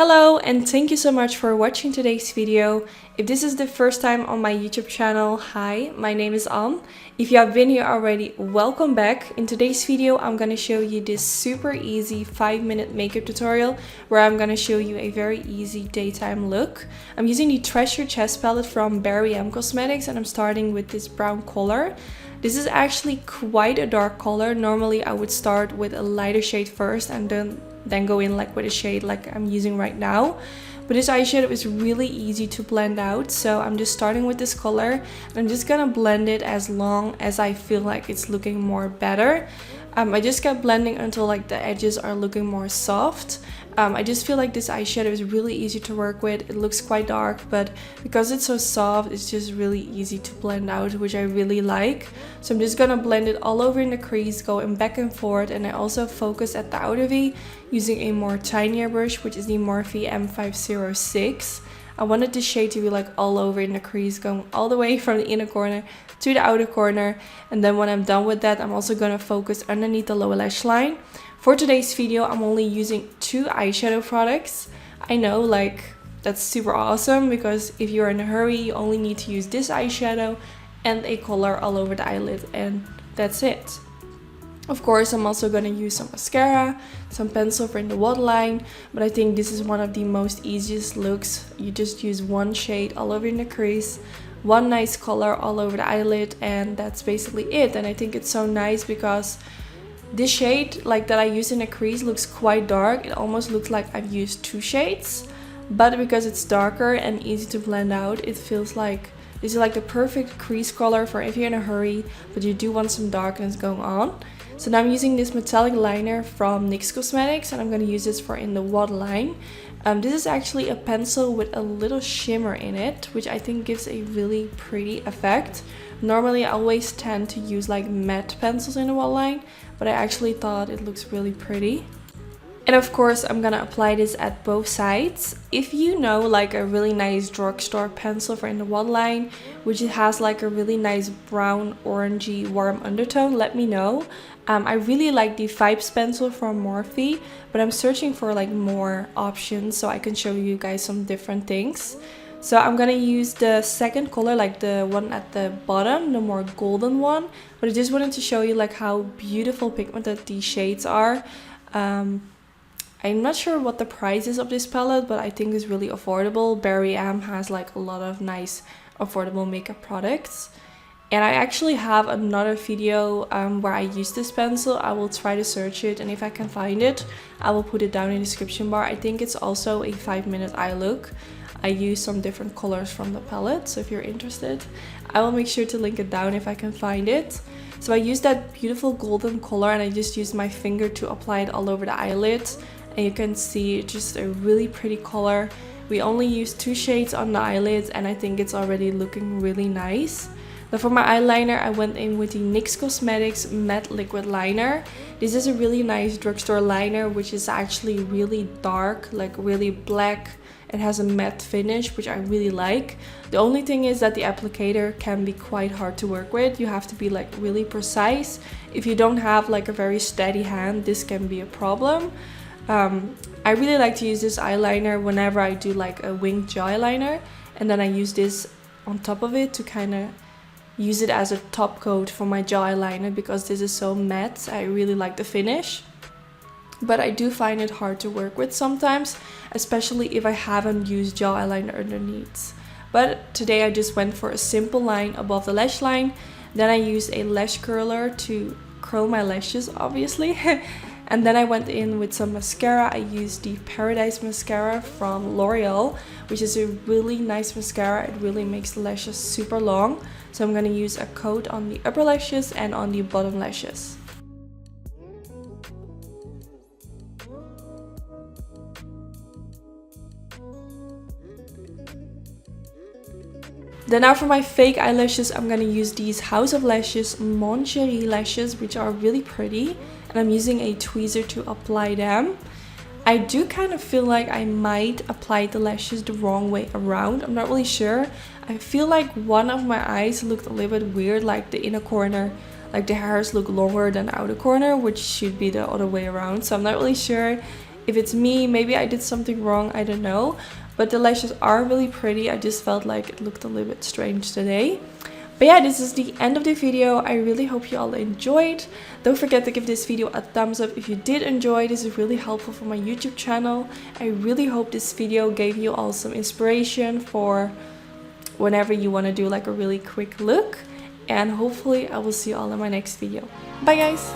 Hello and thank you so much for watching today's video. If this is the first time on my YouTube channel, hi, my name is Anne. If you have been here already, welcome back. In today's video, I'm going to show you this super easy 5-minute makeup tutorial where I'm going to show you a very easy daytime look. I'm using the Treasure Chest palette from NYX Cosmetics and I'm starting with this brown color. This is actually quite a dark color. Normally I would start with a lighter shade first and then go in like with a shade like I'm using right now. But this eyeshadow is really easy to blend out, so I'm just starting with this color and I'm just gonna blend it as long as I feel like it's looking more better. I just kept blending until like the edges are looking more soft. I just feel like this eyeshadow is really easy to work with. It looks quite dark, but because it's so soft, it's just really easy to blend out, which I really like. So I'm just gonna blend it all over in the crease, going back and forth, and I also focus at the outer V using a more tinier brush, which is the Morphe M506. I wanted the shade to be like all over in the crease, going all the way from the inner corner to the outer corner. And then when I'm done with that, I'm also gonna focus underneath the lower lash line. For today's video, I'm only using 2 eyeshadow products. I know, like, that's super awesome because if you're in a hurry, you only need to use this eyeshadow and a color all over the eyelid, and that's it. Of course, I'm also going to use some mascara, some pencil for in the waterline, but I think this is one of the most easiest looks. You just use one shade all over in the crease, one nice color all over the eyelid, and that's basically it. And I think it's so nice because this shade like that I use in the crease looks quite dark. It almost looks like I've used 2 shades, but because it's darker and easy to blend out, it feels like this is like the perfect crease color for if you're in a hurry but you do want some darkness going on. So now I'm using this metallic liner from NYX Cosmetics and I'm going to use this for in the waterline. This is actually a pencil with a little shimmer in it, which I think gives a really pretty effect. Normally I always tend to use like matte pencils in the waterline, but I actually thought it looks really pretty. And of course I'm gonna apply this at both sides. If you know like a really nice drugstore pencil for in the waterline, which has like a really nice brown orangey warm undertone, let me know. I really like the Vibes pencil from Morphe, but I'm searching for like more options so I can show you guys some different things. So I'm gonna use the second color, like the one at the bottom, the more golden one, but I just wanted to show you like how beautiful pigmented these shades are. I'm not sure what the price is of this palette, but I think it's really affordable. NYX has like a lot of nice affordable makeup products. And I actually have another video where I use this pencil. I will try to search it, and if I can find it, I will put it down in the description bar. I think it's also a 5-minute eye look. I use some different colors from the palette, so if you're interested, I will make sure to link it down if I can find it. So I used that beautiful golden color and I just used my finger to apply it all over the eyelid. And you can see just a really pretty color. We only used 2 shades on the eyelids and I think it's already looking really nice. Now for my eyeliner, I went in with the NYX Cosmetics Matte Liquid Liner. This is a really nice drugstore liner, which is actually really dark, like really black. It has a matte finish, which I really like. The only thing is that the applicator can be quite hard to work with. You have to be like really precise. If you don't have like a very steady hand, this can be a problem. I really like to use this eyeliner whenever I do like a winged jaw eyeliner, and then I use this on top of it to kind of use it as a top coat for my jaw eyeliner because this is so matte. I really like the finish, but I do find it hard to work with sometimes, especially if I haven't used jaw eyeliner underneath. But today I just went for a simple line above the lash line. Then I used a lash curler to curl my lashes, obviously. And then I went in with some mascara. I used the Paradise mascara from Loreal, which is a really nice mascara. It really makes the lashes super long. So I'm going to use a coat on the upper lashes and on the bottom lashes. Then now for my fake eyelashes, I'm going to use these House of Lashes Chéri lashes, which are really pretty. And I'm using a tweezer to apply them. I do kind of feel like I might apply the lashes the wrong way around. I'm not really sure. I feel like one of my eyes looked a little bit weird, like the inner corner, like the hairs look longer than the outer corner, which should be the other way around. So I'm not really sure If it's me, maybe I did something wrong, I don't know. But the lashes are really pretty. I just felt like it looked a little bit strange today. But yeah, this is the end of the video. I really hope you all enjoyed. Don't forget to give this video a thumbs up if you did enjoy. This is really helpful for my YouTube channel. I really hope this video gave you all some inspiration for whenever you want to do like a really quick look. And hopefully I will see you all in my next video. Bye guys!